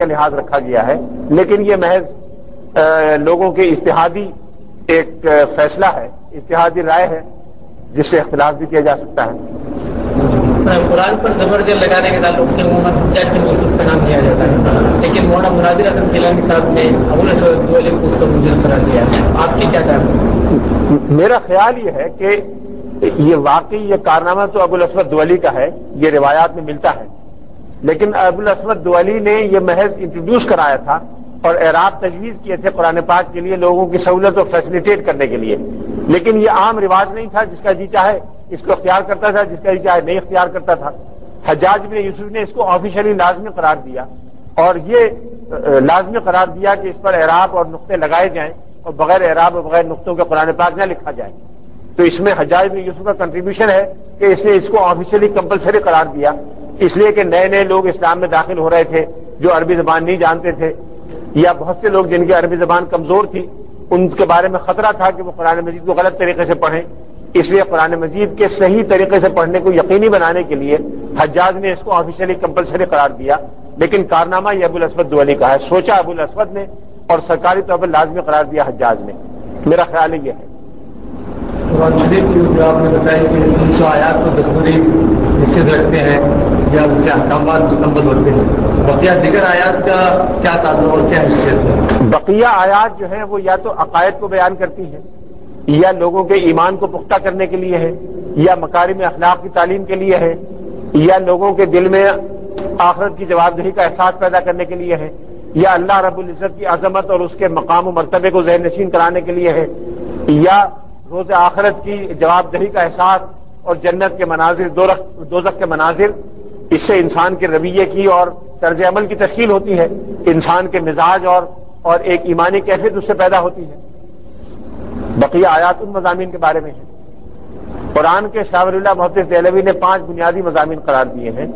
کا لحاظ رکھا گیا ہے، لیکن یہ محض لوگوں کے اجتہادی ایک فیصلہ ہے، اجتہادی رائے ہے جس سے اختلاف بھی کیا جا سکتا ہے۔ قرآن پر زبردست لگانے کے تعلق سے عموماً حجاج بن یوسف کا نام لیا جاتا ہے، لیکن مولانا مناظر حسن گیلانی صاحب نے ابوالاسود دؤلی کو اس کا منزل قرار دیا ہے، آپ کی کیا خیال؟ میرا خیال یہ ہے کہ یہ واقعی یہ کارنامہ تو ابوالاسود دؤلی کا ہے، یہ روایات میں ملتا ہے، لیکن ابوالاسود دؤلی نے یہ محض انٹروڈیوس کرایا تھا اور اعراب تجویز کیے تھے قرآن پاک کے لیے لوگوں کی سہولت اور فیسلیٹیٹ کرنے کے لیے، لیکن یہ عام رواج نہیں تھا، جس کا جی چاہے اس کو اختیار کرتا تھا، جس کا جی چاہے نہیں اختیار کرتا تھا۔ حجاج بن یوسف نے اس کو آفیشلی لازمی قرار دیا اور یہ لازمی قرار دیا کہ اس پر اعراب اور نقطے لگائے جائیں اور بغیر اعراب اور بغیر نقطوں کے قرآن پاک نہ لکھا جائے۔ تو اس میں حجاج بن یوسف کا کنٹریبیوشن ہے کہ اس نے اس کو آفیشلی کمپلسری قرار دیا، اس لیے کہ نئے نئے لوگ اسلام میں داخل ہو رہے تھے جو عربی زبان نہیں جانتے تھے، یا بہت سے لوگ جن کی عربی زبان کمزور تھی، ان کے بارے میں خطرہ تھا کہ وہ قرآن مجید کو غلط طریقے سے پڑھیں، اس لیے قرآن مجید کے صحیح طریقے سے پڑھنے کو یقینی بنانے کے لیے حجاج نے اس کو آفیشلی کمپلسری قرار دیا، لیکن کارنامہ یہ ابوالاسود دؤلی کا ہے، سوچا ابوالاسود نے اور سرکاری طور پر لازمی قرار دیا حجاج نے۔ میرا خیال یہ ہے۔ قرآن شریف کی جو آپ نے بتایا کہ 300 آیات کو دستوری نشچت رکھتے ہیں یا ان سے احکامات مستنبط ہوتے ہیں، بقیہ دیگر آیات کا کیا تعلق اور کیا حیثیت ہے؟ بقیہ آیات جو ہیں وہ یا تو عقائد کو بیان کرتی ہیں، یا لوگوں کے ایمان کو پختہ کرنے کے لیے ہے، یا مکارم اخلاق کی تعلیم کے لیے ہے، یا لوگوں کے دل میں آخرت کی جواب دہی کا احساس پیدا کرنے کے لیے ہے، یا اللہ رب العزت کی عظمت اور اس کے مقام و مرتبے کو ذہن نشین کرانے کے لیے ہے، یا روز آخرت کی جواب دہی کا احساس اور جنت کے مناظر، دوزخ کے مناظر، اس سے انسان کے رویے کی اور طرز عمل کی تشکیل ہوتی ہے، انسان کے مزاج اور ایک ایمانی کیفیت اس سے پیدا ہوتی ہے۔ بقیہ آیات ان مضامین کے بارے میں ہیں۔ قرآن کے شاہ ولی اللہ محدث دہلوی نے 5 بنیادی مضامین قرار دیے ہیں،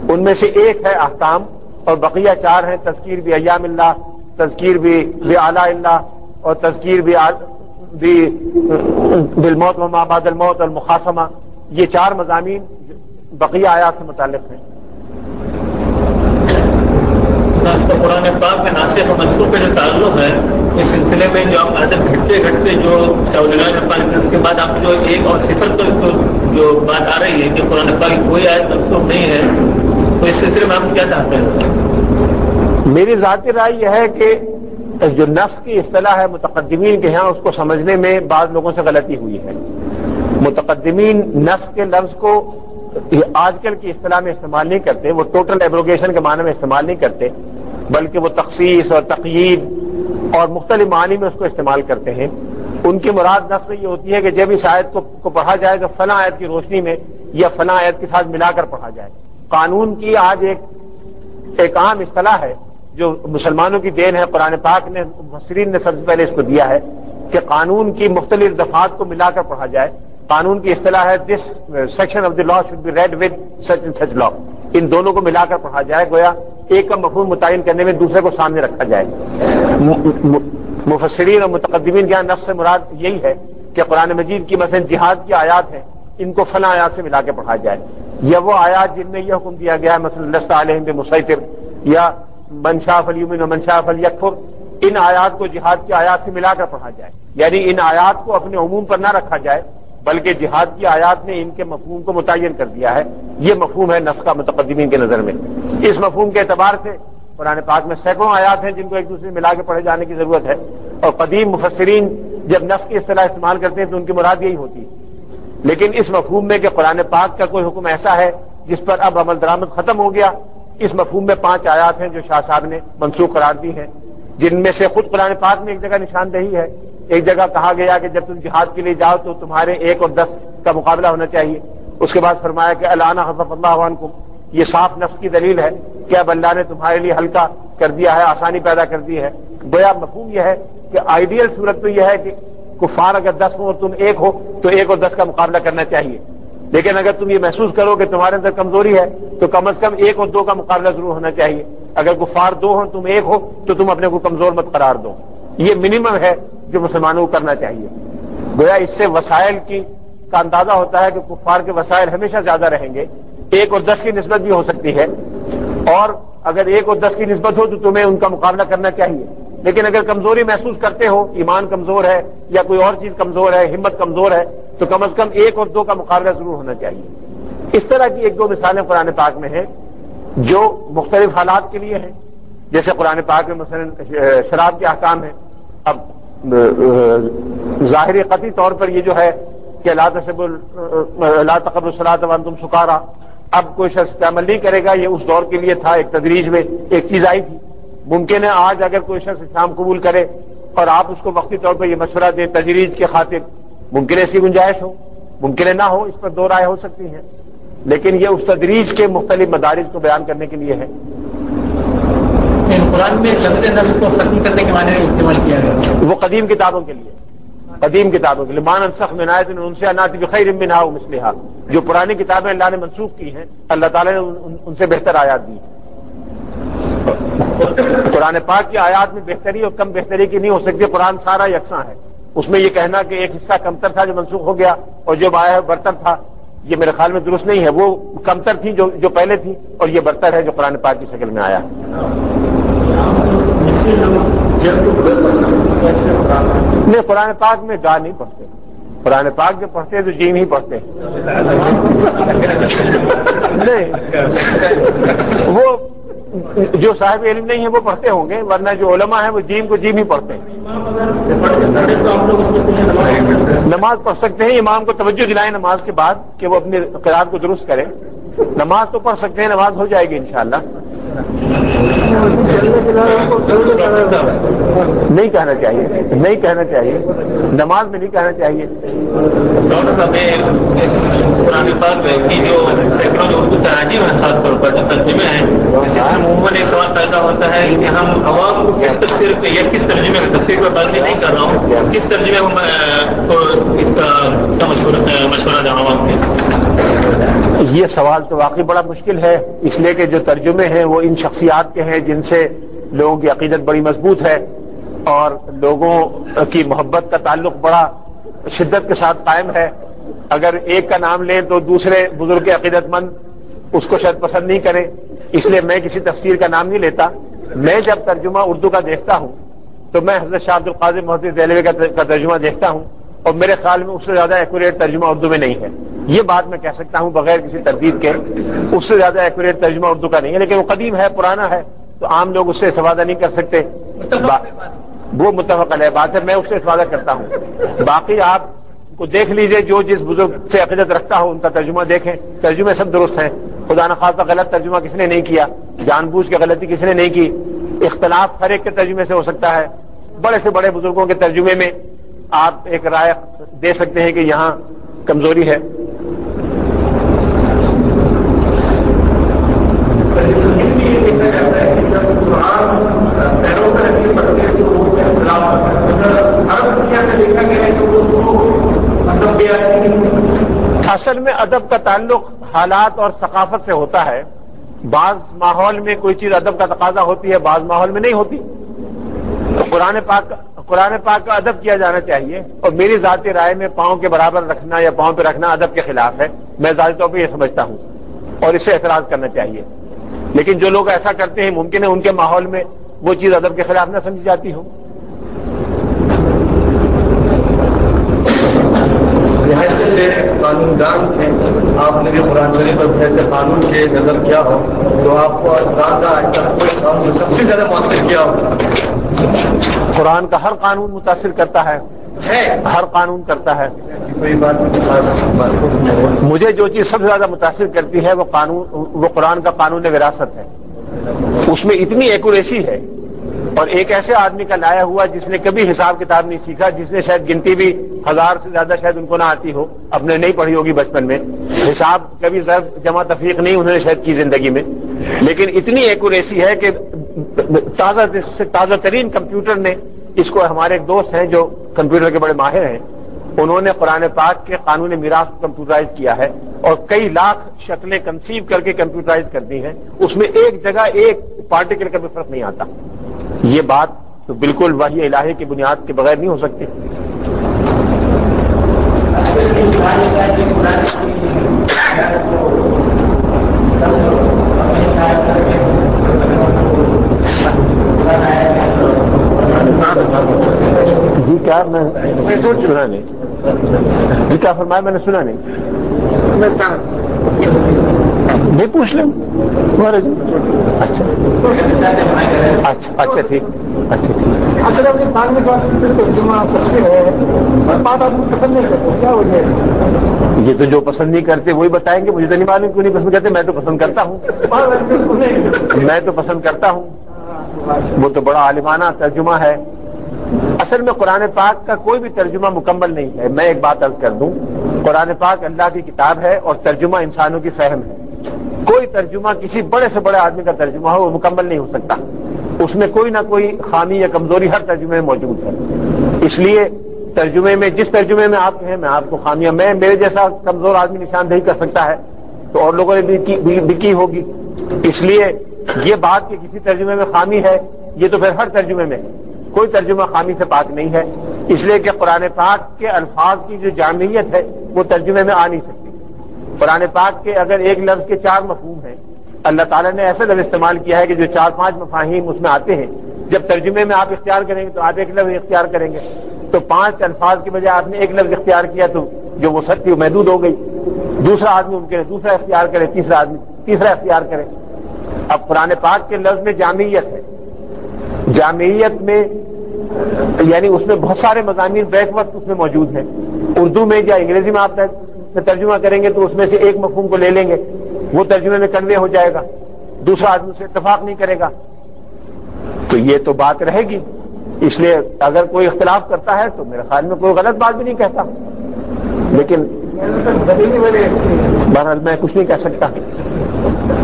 ان میں سے ایک ہے احکام اور بقیہ 4 ہیں، تذکیر بایام اللہ، تذکیر بآلاء اللہ اور تذکیر بالموت وما بعد الموت المخاصمہ۔ یہ 4 مضامین بقیہ آیات سے متعلق ہیں۔ قرآن پاک میں ناسخ و منسوخ کا جو تعلق ہے، اس سلسلے میں جو آپ عادت گھٹتے جو اس کے بعد آپ جو ایک اور صفر پر جو بات آ رہی ہے کہ قرآن پاک کوئی آیت منسوخ نہیں ہے، تو اس سلسلے میں آپ کیا چاہتے ہیں؟ میری ذاتی رائے یہ ہے کہ جو نسخ کی اصطلاح ہے متقدمین کے ہاں، اس کو سمجھنے میں بعض لوگوں سے غلطی ہوئی ہے۔ متقدمین نسخ کے لفظ کو آج کل کی اصطلاح میں استعمال نہیں کرتے، وہ ٹوٹل ایبروگیشن کے معنی میں استعمال نہیں کرتے، بلکہ وہ تخصیص اور تقیید اور مختلف معنی میں اس کو استعمال کرتے ہیں۔ ان کی مراد نسخ یہ ہوتی ہے کہ جب اس آیت کو پڑھا جائے تو فلاں آیت کی روشنی میں یا فلاں آیت کے ساتھ ملا کر پڑھا جائے۔ قانون کی آج ایک عام اصطلاح ہے جو مسلمانوں کی دین ہے، قرآن پاک نے مفسرین نے سب سے پہلے اس کو دیا ہے کہ قانون کی مختلف دفعات کو ملا کر پڑھا جائے۔ قانون کی اصطلاح ہے this section of the law should be read with such and such law, ان دونوں کو ملا کر پڑھا جائے، گویا ایک کا مفہوم متعین کرنے میں دوسرے کو سامنے رکھا جائے۔ مفسرین اور متقدمین کے یہاں نفس سے مراد یہی ہے کہ قرآن مجید کی مثلا جہاد کی آیات ہیں، ان کو فلاں آیات سے ملا کے پڑھا جائے، یا وہ آیات جن میں یہ حکم دیا گیا ہے مثلا لست علیہم بمسیطر یا من شاء فلیؤمن ومن شاء فلیکفر، ان آیات کو جہاد کی آیات سے ملا کر پڑھا جائے، یعنی ان آیات کو اپنے عموم پر نہ رکھا جائے بلکہ جہاد کی آیات نے ان کے مفہوم کو متعین کر دیا ہے۔ یہ مفہوم ہے نسخ کا متقدمین کے نظر میں۔ اس مفہوم کے اعتبار سے قرآن پاک میں سینکڑوں آیات ہیں جن کو ایک دوسرے ملا کے پڑھے جانے کی ضرورت ہے، اور قدیم مفسرین جب نسخ کی اصطلاح استعمال کرتے ہیں تو ان کی مراد یہی ہوتی ہے۔ لیکن اس مفہوم میں کہ قرآن پاک کا کوئی حکم ایسا ہے جس پر اب عمل درآمد ختم ہو گیا، اس مفہوم میں 5 آیات ہیں جو شاہ صاحب نے منسوخ قرار دی ہیں، جن میں سے خود قرآن پاک میں ایک جگہ نشاندہی ہے، ایک جگہ کہا گیا کہ جب تم جہاد کے لیے جاؤ تو تمہارے 1 اور 10 کا مقابلہ ہونا چاہیے۔ اس کے بعد فرمایا کہ الآن خفف اللہ عنکم، یہ صاف نص کی دلیل ہے کہ اب اللہ نے تمہارے لیے ہلکا کر دیا ہے، آسانی پیدا کر دی ہے۔ گویا مفہوم یہ ہے کہ آئیڈیل صورت تو یہ ہے کہ کفار اگر 10 ہوں اور تم 1 ہو تو 1 اور 10 کا مقابلہ کرنا چاہیے، لیکن اگر تم یہ محسوس کرو کہ تمہارے اندر کمزوری ہے تو کم از کم 1 اور 2 کا مقابلہ ضرور ہونا چاہیے۔ اگر کفار 2 ہوں تم 1 ہو تو تم اپنے کو کمزور مت قرار دو۔ یہ منیمم ہے جو مسلمانوں کو کرنا چاہیے۔ گویا اس سے وسائل کا اندازہ ہوتا ہے کہ کفار کے وسائل ہمیشہ زیادہ رہیں گے، 1 اور 10 کی نسبت بھی ہو سکتی ہے، اور اگر 1 اور 10 کی نسبت ہو تو تمہیں ان کا مقابلہ کرنا چاہیے، لیکن اگر کمزوری محسوس کرتے ہو، ایمان کمزور ہے یا کوئی اور چیز کمزور ہے، ہمت کمزور ہے، تو کم از کم 1 اور 2 کا مقابلہ ضرور ہونا چاہیے۔ اس طرح کی 1-2 مثالیں قرآن پاک میں ہیں جو مختلف حالات کے لیے ہیں، جیسے قرآن پاک میں مثلا شراب کے احکام ہیں۔ اب ظاہری قطعی طور پر یہ جو ہے کہ لا تقربوا الصلاۃ وانتم سکارا، اب کوئی شخص عمل نہیں کرے گا، یہ اس دور کے لیے تھا، ایک تدریج میں ایک چیز آئی تھی۔ ممکن ہے آج اگر کوئی شخص اسلام قبول کرے اور آپ اس کو وقتی طور پر یہ مشورہ دیں تجریج کے خاطر، ممکن ہے اس کی گنجائش ہو، ممکن ہے نہ ہو، اس پر 2 رائے ہو سکتی ہیں، لیکن یہ اس تدریج کے مختلف مدارج کو بیان کرنے کے لیے ہے۔ قرآن میں لفظ نسخ کو ختم کرنے کے معنی میں استعمال کیا گیا، وہ قدیم کتابوں کے لیے، قدیم کتابوں کے لیے ما ننسخ من آیۃ ننسها نأتی بخیر منها او مثلها، جو پرانی کتابیں اللہ نے منسوخ کی ہیں، اللہ تعالیٰ نے ان سے بہتر آیات دی۔ قرآن پاک کی آیات میں بہتری اور کم بہتری کی نہیں ہو سکتی، قرآن سارا یکساں ہے۔ اس میں یہ کہنا کہ ایک حصہ کمتر تھا جو منسوخ ہو گیا اور جو آیا ہے برتر تھا، یہ میرے خیال میں درست نہیں ہے۔ وہ کمتر تھی جو پہلے تھی، اور یہ برتر ہے جو قرآن پاک کی شکل میں آیا۔ نہیں، قرآن پاک میں گا نہیں پڑھتے، قرآن پاک جو پڑھتے ہیں تو جیم ہی پڑھتے ہیں۔ نہیں، وہ جو صاحب علم نہیں ہے وہ پڑھتے ہوں گے، ورنہ جو علماء ہیں وہ جیم کو جیم ہی پڑھتے ہیں۔ نماز پڑھ سکتے ہیں، امام کو توجہ دلائیں نماز کے بعد کہ وہ اپنی قرات کو درست کرے، نماز تو پڑھ سکتے ہیں، نماز ہو جائے گی انشاءاللہ۔ نہیں کہنا چاہیے، نہیں کہنا چاہیے، نماز میں نہیں کہنا چاہیے۔ ڈاکٹر صاحب قرآن پاک کی جو سینکڑوں جو اردو تراجم ہیں، خاص طور پر جو ترجمے ہیں، اس میں عموماً ایک سوال پیدا ہوتا ہے کہ ہم عوام کو کس تفسیر پہ یا کس ترجمے میں، تفسیر پر بات نہیں کر رہا ہوں، کس ترجمے میں اس کا مشورہ دیں عوام کے؟ یہ سوال تو واقعی بڑا مشکل ہے، اس لیے کہ جو ترجمے ہیں وہ ان شخصیات کے ہیں جن سے لوگوں کی عقیدت بڑی مضبوط ہے اور لوگوں کی محبت کا تعلق بڑا شدت کے ساتھ قائم ہے۔ اگر ایک کا نام لیں تو دوسرے بزرگ عقیدت مند اس کو شاید پسند نہیں کریں، اس لیے میں کسی تفسیر کا نام نہیں لیتا۔ میں جب ترجمہ اردو کا دیکھتا ہوں تو میں حضرت شاہ عبد القادر محدث دہلوی کا ترجمہ دیکھتا ہوں، اور میرے خیال میں اس سے زیادہ ایکوریٹ ترجمہ اردو میں نہیں ہے۔ یہ بات میں کہہ سکتا ہوں بغیر کسی تردید کے، اس سے زیادہ ایکوریٹ ترجمہ اردو کا نہیں ہے، لیکن وہ قدیم ہے، پرانا ہے، تو عام لوگ اس سے استفادہ نہیں کر سکتے۔ وہ متفق علیہ بات ہے، میں اس سے استفادہ کرتا ہوں۔ باقی آپ کو دیکھ لیجئے، جو جس بزرگ سے عقیدت رکھتا ہو ان کا ترجمہ دیکھیں، ترجمے سب درست ہیں، خدا نخواستہ غلط ترجمہ کسی نے نہیں کیا، جان بوجھ کے غلطی کسی نے نہیں کی۔ اختلاف ہر ایک کے ترجمے سے ہو سکتا ہے، بڑے سے بڑے بزرگوں کے ترجمے میں آپ ایک رائے دے سکتے ہیں کہ یہاں کمزوری ہے۔ اصل میں ادب کا تعلق حالات اور ثقافت سے ہوتا ہے۔ بعض ماحول میں کوئی چیز ادب کا تقاضا ہوتی ہے، بعض ماحول میں نہیں ہوتی۔ تو قرآن پاک کا ادب کیا جانا چاہیے، اور میری ذاتی رائے میں پاؤں کے برابر رکھنا یا پاؤں پہ رکھنا ادب کے خلاف ہے، میں ذاتی طور پہ یہ سمجھتا ہوں، اور اس سے اعتراض کرنا چاہیے۔ لیکن جو لوگ ایسا کرتے ہیں ممکن ہے ان کے ماحول میں وہ چیز ادب کے خلاف نہ سمجھی جاتی ہو۔ قانون دان تھے، آپ نے بھی قرآن شریف پر بہتر قانون کے نظر کیا ہو تو آپ کو ایسا کوئی قانون سب سے زیادہ مؤثر کیا ہو؟ قرآن کا ہر قانون متاثر کرتا ہے، ہر قانون کرتا ہے۔ کوئی بات مجھے جو چیز سب سے زیادہ متاثر کرتی ہے وہ قرآن کا قانون وراثت ہے۔ اس میں اتنی ایکوریسی ہے، اور ایک ایسے آدمی کا لایا ہوا جس نے کبھی حساب کتاب نہیں سیکھا، جس نے شاید گنتی بھی 1000 سے زیادہ شاید ان کو نہ آتی ہو، اب نے نہیں پڑھی ہوگی بچپن میں، حساب کبھی ضرب جمع تفریق نہیں انہوں نے شاید کی زندگی میں، لیکن اتنی ایکوریسی ہے کہ تازہ ترین کمپیوٹر نے اس کو، ہمارے ایک دوست ہیں جو کمپیوٹر کے بڑے ماہر ہیں، انہوں نے قرآن پاک کے قانون میراث کو کمپیوٹرائز کیا ہے اور کئی لاکھ شکلیں کنسیو کر کے کمپیوٹرائز کر دی ہیں، اس میں ایک جگہ ایک پارٹیکل کا بھی فرق نہیں آتا۔ یہ بات تو بالکل وحی الہی کی بنیاد کے بغیر نہیں ہو سکتی۔ کیا میں سنا نہیں یہ کیا فرمایا میں نے سنا نہیں پوچھ لیں اچھا اچھا ٹھیک اچھا اصل بات آپ پسند نہیں کرتے کیا وجہ ہے؟ یہ تو جو پسند نہیں کرتے وہی بتائیں گے. مجھے تو نہیں معلوم کیوں نہیں پسند کرتے. میں تو پسند کرتا ہوں میں تو پسند کرتا ہوں. وہ تو بڑا عالمانہ ترجمہ ہے. اصل میں قرآن پاک کا کوئی بھی ترجمہ مکمل نہیں ہے. میں ایک بات عرض کر دوں, قرآن پاک اللہ کی کتاب ہے اور ترجمہ انسانوں کی فہم ہے. کوئی ترجمہ کسی بڑے سے بڑے آدمی کا ترجمہ ہو وہ مکمل نہیں ہو سکتا. اس میں کوئی نہ کوئی خامی یا کمزوری ہر ترجمے میں موجود ہے. اس لیے ترجمے میں جس ترجمے میں آپ کہیں میں آپ کو خامیاں میرے جیسا کمزور آدمی نشاندہی کر سکتا ہے تو اور لوگوں نے بھی کی ہوگی. اس لیے یہ بات کہ کسی ترجمے میں خامی ہے یہ تو پھر ہر ترجمے میں ہے. کوئی ترجمہ خامی سے پاک نہیں ہے. اس لیے کہ قرآن پاک کے الفاظ کی جو جامعیت ہے وہ ترجمے میں آ نہیں سکتی. قرآن پاک کے اگر ایک لفظ کے 4 مفہوم ہیں, اللہ تعالیٰ نے ایسا لفظ استعمال کیا ہے کہ جو 4-5 مفاہیم اس میں آتے ہیں. جب ترجمے میں آپ اختیار کریں گے تو آپ ایک لفظ اختیار کریں گے, تو 5 الفاظ کی بجائے آپ نے ایک لفظ اختیار کیا تو جو وہ سچ تھی وہ محدود ہو گئی. دوسرا آدمی ممکن ہے دوسرا اختیار کرے, تیسرا آدمی تیسرا اختیار کرے. اب قرآن پاک کے لفظ میں جامعیت ہے. جامعیت میں یعنی اس میں بہت سارے مضامین بیک وقت اس میں موجود ہیں. اردو میں یا انگریزی میں آپ ترجمہ کریں گے تو اس میں سے ایک مفہوم کو لے لیں گے, وہ ترجمے میں کنوے ہو جائے گا, دوسرا آدمی سے اتفاق نہیں کرے گا, تو یہ تو بات رہے گی. اس لیے اگر کوئی اختلاف کرتا ہے تو میرے خیال میں کوئی غلط بات بھی نہیں کہتا, لیکن بہرحال میں کچھ نہیں کہہ سکتا.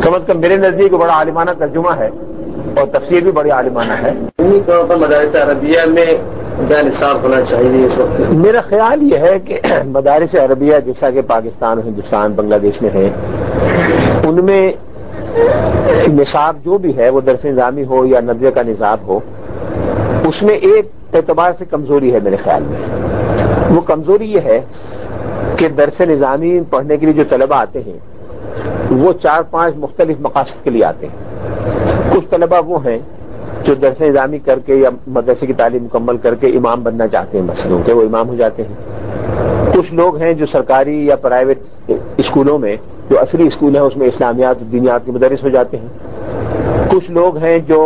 کم از کم میرے نزدیک بڑا عالمانہ ترجمہ ہے اور تفسیر بھی بڑی عالمانہ ہے. انہی طور پر مدارس عربیہ میں کیا نصاب ہونا چاہیے اس وقت؟ میرا خیال یہ ہے کہ مدارس عربیہ جیسا کہ پاکستان, ہندوستان, بنگلہ دیش میں ہے, ان میں نصاب جو بھی ہے وہ درس نظامی ہو یا ندوے کا نصاب ہو, اس میں ایک اعتبار سے کمزوری ہے میرے خیال میں. وہ کمزوری یہ ہے کہ درس نظامی پڑھنے کے لیے جو طلبہ آتے ہیں وہ 4-5 مختلف مقاصد کے لیے آتے ہیں. کچھ طلبہ وہ ہیں جو درس نظامی کر کے یا مدرسے کی تعلیم مکمل کر کے امام بننا چاہتے ہیں, مسجدوں کے وہ امام ہو جاتے ہیں. کچھ لوگ ہیں جو سرکاری یا پرائیویٹ اسکولوں میں جو اصلی اسکول ہیں اس میں اسلامیات دینیات کے مدرس ہو جاتے ہیں. کچھ لوگ ہیں جو